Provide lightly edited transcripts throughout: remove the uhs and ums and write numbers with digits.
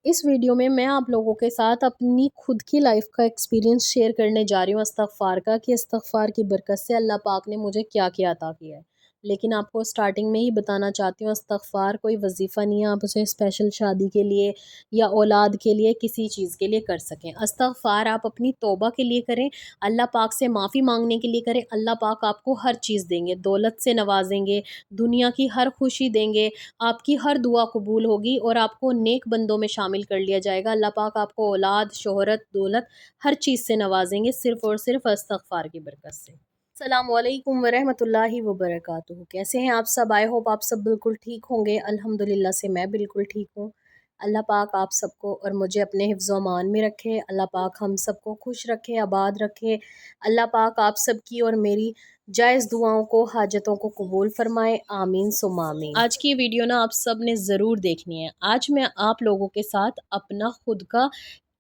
اس video میں آپ لوگوں کے ساتھ اپنی خود کی لائف کا ایکسپیرینس شیئر کرنے جا رہی ہوں استغفار کا، کہ استغفار کی برکت سے اللہ پاک نے مجھے کیا کیا عطا کیا ہے۔ لیکن آپ کو سٹارٹنگ میں ہی بتانا چاہتی ہوں، استغفار کوئی وظیفہ نہیں ہے آپ اسے اسپیشل شادی کے لیے یا اولاد کے لیے کسی چیز کے لیے کر سکیں۔ استغفار آپ اپنی توبہ کے لیے کریں، اللہ پاک سے معافی مانگنے کے لیے کریں۔ اللہ پاک آپ کو ہر چیز دیں گے، دولت سے نوازیں گے، دنیا کی ہر خوشی دیں گے، آپ کی ہر دعا قبول ہوگی اور آپ کو نیک بندوں میں شامل کر لیا جائے گا۔ اللہ پاک آپ کو اولاد، شہرت، دولت ہر چیز سے نوازیں گے، صرف اور صرف استغفار کی برکت سے۔ السلام علیکم ورحمۃ اللہ وبرکاتہ۔ کیسے ہیں آپ سب؟ آئی ہوپ آپ سب بالکل ٹھیک ہوں گے۔ الحمدللہ سے میں بالکل ٹھیک ہوں۔ اللہ پاک آپ سب کو اور مجھے اپنے حفظ و امان میں رکھے۔ اللہ پاک ہم سب کو خوش رکھے، آباد رکھے۔ اللہ پاک آپ سب کی اور میری جائز دعاؤں کو، حاجتوں کو قبول فرمائے، آمین ثم آمین۔ آج کی ویڈیو نا آپ سب نے ضرور دیکھنی ہے۔ آج میں آپ لوگوں کے ساتھ اپنا خود کا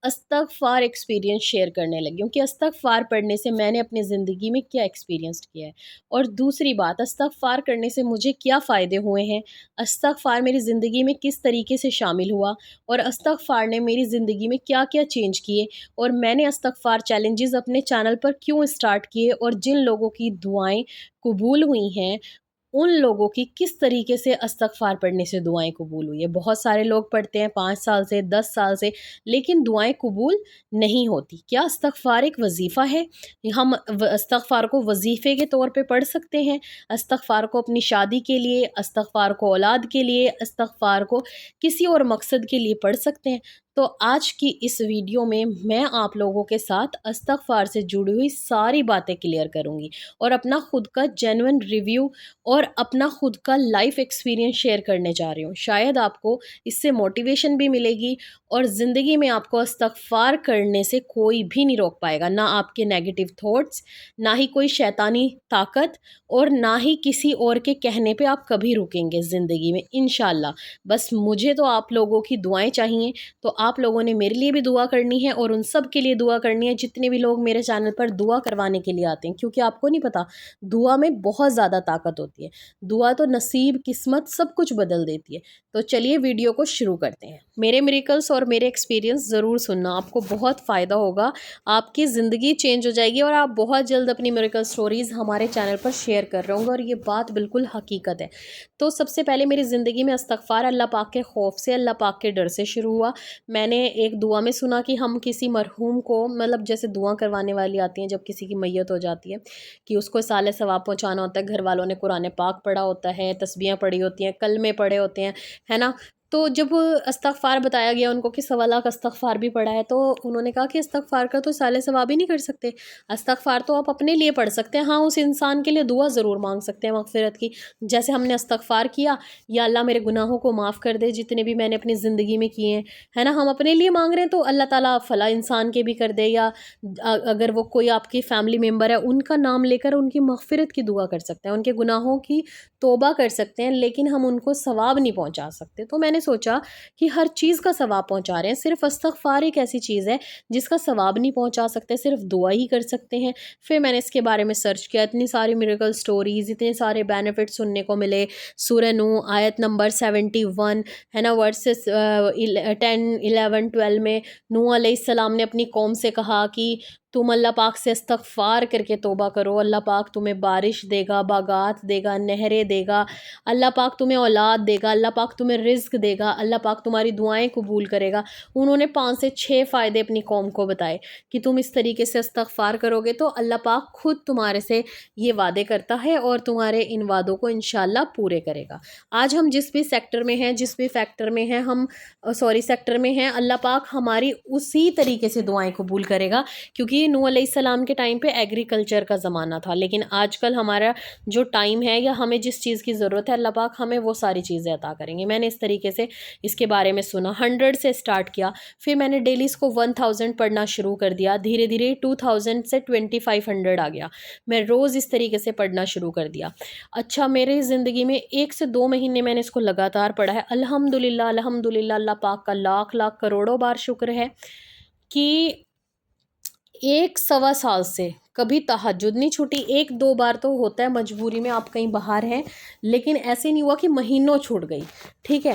استغفار ایکسپیرینس شیئر کرنے لگی ہوں کہ استغفار پڑھنے سے میں نے اپنی زندگی میں کیا ایکسپیرینس کیا ہے، اور دوسری بات استغفار کرنے سے مجھے کیا فائدے ہوئے ہیں، استغفار میری زندگی میں کس طریقے سے شامل ہوا، اور استغفار نے میری زندگی میں کیا کیا چینج کیے، اور میں نے استغفار چیلنجز اپنے چینل پر کیوں اسٹارٹ کیے، اور جن لوگوں کی دعائیں قبول ہوئی ہیں ان لوگوں کی کس طریقے سے استغفار پڑھنے سے دعائیں قبول ہوئی ہے۔ بہت سارے لوگ پڑھتے ہیں 5 سال سے، 10 سال سے، لیکن دعائیں قبول نہیں ہوتی۔ کیا استغفار ایک وظیفہ ہے؟ ہم استغفار کو وظیفے کے طور پہ پڑھ سکتے ہیں، استغفار کو اپنی شادی کے لیے، استغفار کو اولاد کے لیے، استغفار کو کسی اور مقصد کے لیے پڑھ سکتے ہیں۔ تو آج کی اس ویڈیو میں آپ لوگوں کے ساتھ استغفار سے جڑی ہوئی ساری باتیں کلیئر کروں گی، اور اپنا خود کا جینوئن ریویو اور اپنا خود کا لائف ایکسپیرینس شیئر کرنے جا رہی ہوں۔ شاید آپ کو اس سے موٹیویشن بھی ملے گی، اور زندگی میں آپ کو استغفار کرنے سے کوئی بھی نہیں روک پائے گا، نہ آپ کے نیگیٹو تھاٹس، نہ ہی کوئی شیطانی طاقت، اور نہ ہی کسی اور کے کہنے پہ آپ کبھی رکیں گے زندگی میں انشاءاللہ۔ بس مجھے تو آپ لوگوں کی دعائیں چاہیے، تو آپ لوگوں نے میرے لیے بھی دعا کرنی ہے، اور ان سب کے لیے دعا کرنی ہے جتنے بھی لوگ میرے چینل پر دعا کروانے کے لیے آتے ہیں، کیونکہ آپ کو نہیں پتا دعا میں بہت زیادہ طاقت ہوتی ہے۔ دعا تو نصیب، قسمت سب کچھ بدل دیتی ہے۔ تو چلیے ویڈیو کو شروع کرتے ہیں۔ میرے میریکلز اور میرے ایکسپیرینس ضرور سننا، آپ کو بہت فائدہ ہوگا، آپ کی زندگی چینج ہو جائے گی، اور آپ بہت جلد اپنی میریکل سٹوریز ہمارے چینل پر شیئر کر رہے ہوں گے، اور یہ بات بالکل حقیقت ہے۔ تو سب سے پہلے میری زندگی میں استغفار اللہ پاک کے خوف سے، اللہ پاک کے ڈر سے شروع ہوا۔ میں نے ایک دعا میں سنا کہ ہم کسی مرحوم کو، مطلب جیسے دعا کروانے والی آتی ہیں جب کسی کی میت ہو جاتی ہے، کہ اس کو اصالِ ثواب پہنچانا ہوتا ہے، گھر والوں نے قرآن پاک پڑھا ہوتا ہے، تسبیحاں پڑھی ہوتی ہیں، کلمے پڑھے ہوتے ہیں، ہے نا۔ تو جب استغفار بتایا گیا ان کو کہ 1.25 لاکھ استغفار بھی پڑھا ہے، تو انہوں نے کہا کہ استغفار کا تو اصالِ ثواب ہی نہیں کر سکتے، استغفار تو آپ اپنے لیے پڑھ سکتے ہیں، ہاں اس انسان کے لیے دعا ضرور مانگ سکتے ہیں مغفرت کی، جیسے ہم نے استغفار کیا، یا اللہ میرے گناہوں کو معاف کر دے جتنے بھی میں نے اپنی زندگی میں کیے ہیں، ہے نا۔ ہم اپنے لیے مانگ رہے ہیں تو اللہ تعالیٰ فلاں انسان کے بھی کر دے، یا اگر وہ کوئی آپ کی فیملی ممبر ہے ان کا نام لے کر ان کی مغفرت کی دعا کر سکتے ہیں، ان کے گناہوں کی توبہ کر سکتے ہیں، لیکن ہم ان کو ثواب نہیں پہنچا سکتے۔ تو میں نے سوچا کہ ہر چیز کا ثواب پہنچا رہے ہیں، صرف استغفار ایک ایسی چیز ہے جس کا ثواب نہیں پہنچا سکتے، صرف دعا ہی کر سکتے ہیں۔ پھر میں نے اس کے بارے میں سرچ کیا، اتنی ساری میریکل سٹوریز، اتنے سارے بینیفٹ سننے کو ملے۔ سورہ نوح آیت نمبر 71 ہے نا، ورسز 10، 11، 12 میں نوح علیہ السلام نے اپنی قوم سے کہا کہ تم اللہ پاک سے استغفار کر کے توبہ کرو، اللہ پاک تمہیں بارش دے گا، باغات دے گا، نہریں دے گا، اللہ پاک تمہیں اولاد دے گا، اللہ پاک تمہیں رزق دے گا، اللہ پاک تمہاری دعائیں قبول کرے گا۔ انہوں نے 5 سے 6 فائدے اپنی قوم کو بتائے کہ تم اس طریقے سے استغفار کرو گے تو اللہ پاک خود تمہارے سے یہ وعدے کرتا ہے، اور تمہارے ان وعدوں کو انشاءاللہ پورے کرے گا۔ آج ہم جس بھی سیکٹر میں ہیں، جس بھی فیکٹر میں ہیں، سیکٹر میں ہیں، اللہ پاک ہماری اسی طریقے سے دعائیں قبول کرے گا، کیونکہ نوح علیہ السلام کے ٹائم پہ ایگریکلچر کا زمانہ تھا، لیکن آج کل ہمارا جو ٹائم ہے، یا ہمیں جس چیز کی ضرورت ہے اللہ پاک ہمیں وہ ساری چیزیں عطا کریں گے۔ میں نے اس طریقے سے اس کے بارے میں سنا، 100 سے سٹارٹ کیا، پھر میں نے ڈیلی اس کو 1000 پڑھنا شروع کر دیا، دھیرے دھیرے 2000 سے 2500 آ گیا، میں روز اس طریقے سے پڑھنا شروع کر دیا۔ اچھا، میرے زندگی میں 1 سے 2 مہینے میں نے اس کو لگاتار پڑھا ہے، الحمدللہ الحمدللہ، اللہ پاک کا لاکھ لاکھ کروڑوں بار شکر ہے کہ 1 سوا سال سے کبھی تہجد نہیں چھوٹی۔ 1-2 بار تو ہوتا ہے مجبوری میں، آپ کہیں باہر ہیں، لیکن ایسے نہیں ہوا کہ مہینوں چھوٹ گئی، ٹھیک ہے۔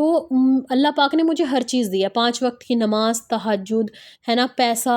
تو اللہ پاک نے مجھے ہر چیز دی ہے، 5 وقت کی نماز، تہجد، ہے نا، پیسہ،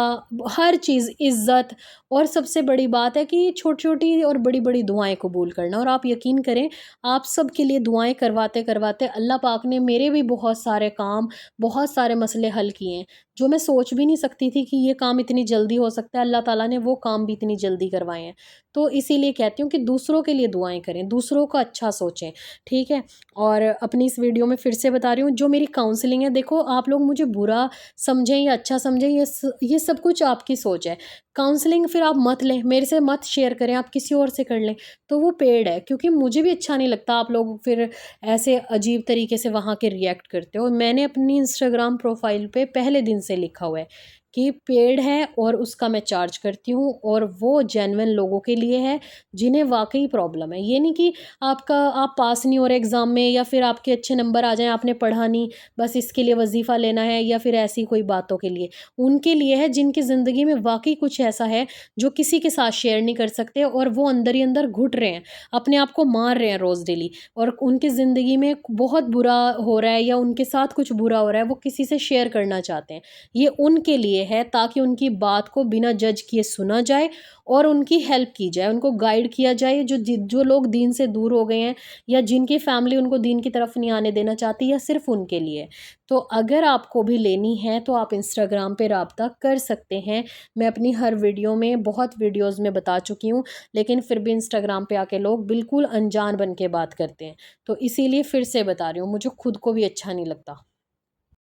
ہر چیز، عزت، اور سب سے بڑی بات ہے کہ چھوٹی چھوٹی اور بڑی بڑی دعائیں قبول کرنا۔ اور آپ یقین کریں، آپ سب کے لیے دعائیں کرواتے کرواتے اللہ پاک نے میرے بھی بہت سارے کام، بہت سارے مسئلے حل کیے ہیں، جو میں سوچ بھی نہیں سکتی تھی کہ یہ کام اتنی جلدی ہو سکتا ہے، اللہ تعالیٰ نے وہ کام بھی اتنی جلدی کروائے ہیں۔ تو اسی لیے کہتی ہوں کہ دوسروں کے لیے دعائیں کریں، دوسروں کا اچھا سوچیں، ٹھیک ہے؟ اور اپنی اس ویڈیو میں پھر سے بتا رہی ہوں، جو میری کاؤنسلنگ ہے، دیکھو آپ لوگ مجھے برا سمجھیں یا اچھا سمجھیں، یہ سب کچھ آپ کی سوچ ہے۔ کاؤنسلنگ پھر آپ مت لیں، میرے سے مت شیئر کریں، آپ کسی اور سے کر لیں، تو وہ پیڈ ہے، کیونکہ مجھے بھی اچھا نہیں لگتا آپ لوگ پھر ایسے عجیب طریقے سے وہاں کے ریئیکٹ کرتے ہو۔ میں نے اپنی انسٹاگرام پروفائل پہ پہلے دن سے لکھا ہوا ہے کہ پیڈ ہے اور اس کا میں چارج کرتی ہوں، اور وہ جینوین لوگوں کے لیے ہے جنہیں واقعی پرابلم ہے۔ یہ نہیں کہ آپ پاس نہیں ہو رہے ایگزام میں، یا پھر آپ کے اچھے نمبر آ جائیں، آپ نے پڑھا نہیں، بس اس کے لیے وظیفہ لینا ہے، یا پھر ایسی کوئی باتوں کے لیے۔ ان کے لیے ہے جن کی زندگی میں واقعی کچھ ایسا ہے جو کسی کے ساتھ شیئر نہیں کر سکتے، اور وہ اندر ہی اندر گھٹ رہے ہیں، اپنے آپ کو مار رہے ہیں روز ڈیلی، اور ان کی زندگی میں بہت برا ہو رہا ہے یا ان کے ساتھ کچھ برا ہو رہا ہے، وہ کسی سے شیئر کرنا چاہتے ہیں۔ یہ ان کے لیے ہے، تاکہ ان کی بات کو بنا جج کیے سنا جائے اور ان کی ہیلپ کی جائے، ان کو گائیڈ کیا جائے، جو لوگ دین سے دور ہو گئے ہیں یا جن کی فیملی ان کو دین کی طرف نہیں آنے دینا چاہتی، یا صرف ان کے لیے۔ تو اگر آپ کو بھی لینی ہے تو آپ انسٹاگرام پہ رابطہ کر سکتے ہیں۔ میں اپنی ہر ویڈیو میں، بہت ویڈیوز میں بتا چکی ہوں، لیکن پھر بھی انسٹاگرام پہ آ کے لوگ بالکل انجان بن کے بات کرتے ہیں، تو اسی لیے پھر سے بتا رہی ہوں، مجھے خود کو بھی اچھا نہیں لگتا۔